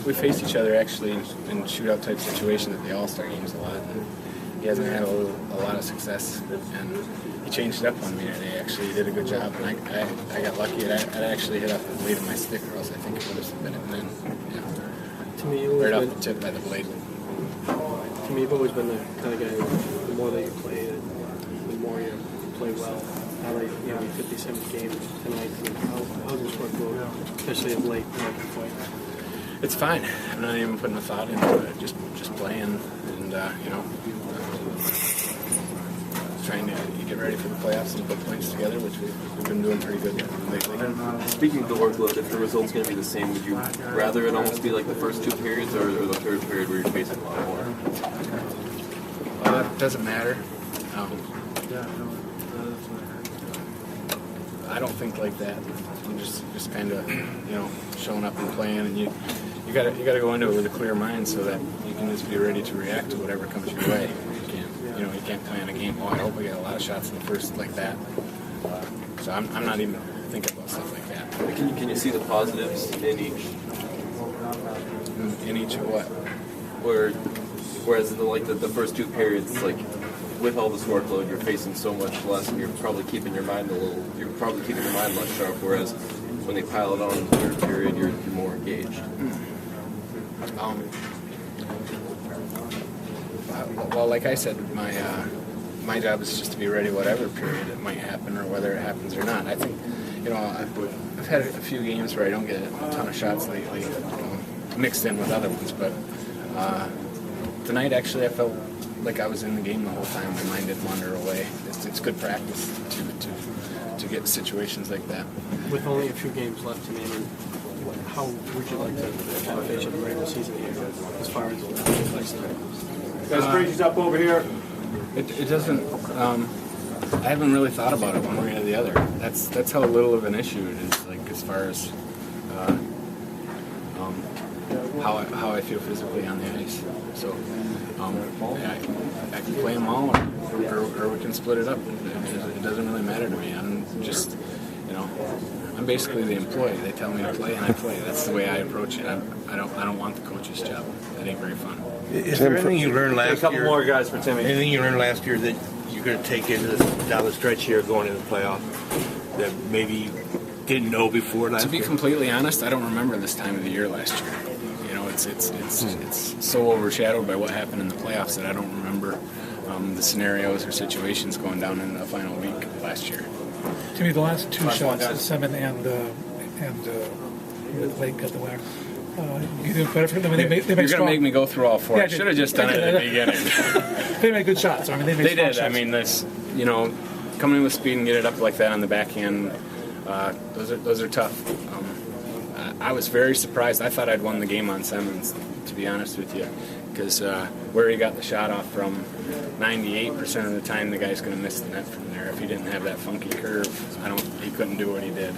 we faced each other actually in shootout type situations at the All-Star games a lot. And he hasn't had a lot of success, and he changed it up on me today. Actually, he did a good job, and I got lucky. It actually hit off the blade of my stick, or else I think it would have been in. Yeah. To me, right off the tip by the blade. To me, you've always been the kind of guy who, the more that you play, the more you play well. How like, you know, 57th game tonight. How's this workload, especially of late? It's fine. I'm not even putting a thought into it. Just playing, and you know, trying to get ready for the playoffs and put points together, which we've been doing pretty good lately. Speaking of the workload, if the result's going to be the same, would you rather it almost be like the first two periods or the third period where you're facing a lot more? It doesn't matter. I don't think like that. I'm just kind of, you know, showing up and playing, and you gotta go into it with a clear mind so that you can just be ready to react to whatever comes your way. You can't plan a game. Oh, I hope we get a lot of shots in the first like that. So I'm not even thinking about stuff like that. Can you see the positives in each? In each of what? Whereas in the first two periods, like with all this workload, you're facing so much less, and you're probably keeping your mind less sharp. Whereas when they pile it on in the third period, you're more engaged. Well, like I said, my job is just to be ready whatever period it might happen or whether it happens or not. I think, you know, I've had a few games where I don't get a ton of shots lately, you know, mixed in with other ones, but tonight actually I felt like I was in the game the whole time. My mind didn't wander away. It's good practice to get situations like that. With only a few games left to name, how would you like to finish the regular season here as far as Guys, Krejci's up over here. It doesn't. I haven't really thought about it one way or the other. That's how little of an issue it is. Like as far as how I feel physically on the ice. So I can play them all, or we can split it up. It doesn't really matter to me. I'm just, you know, I'm basically the employee. They tell me to play, and I play. That's the way I approach it. I don't want the coach's job. That ain't very fun. Is there anything you learned last year? A couple more guys for Timmy. Anything you learned last year that you're going to take into down the stretch here going into the playoff that maybe you didn't know before last year? To be completely honest, I don't remember this time of the year last year. You know, it's so overshadowed by what happened in the playoffs that I don't remember the scenarios or situations going down in the final week last year. To me, the last two shots, the 7 and Blake got the winner. You did better for them. They make You're going to make me go through all four. Yeah, I should have just done it at the beginning. They made good shots. I mean, they did. Shots. I mean, this, you know, coming in with speed and get it up like that on the backhand, those are tough. I was very surprised. I thought I'd won the game on Simmons, to be honest with you, because where he got the shot off from, 98% of the time the guy's going to miss the net from there. If he didn't have that funky curve, he couldn't do what he did.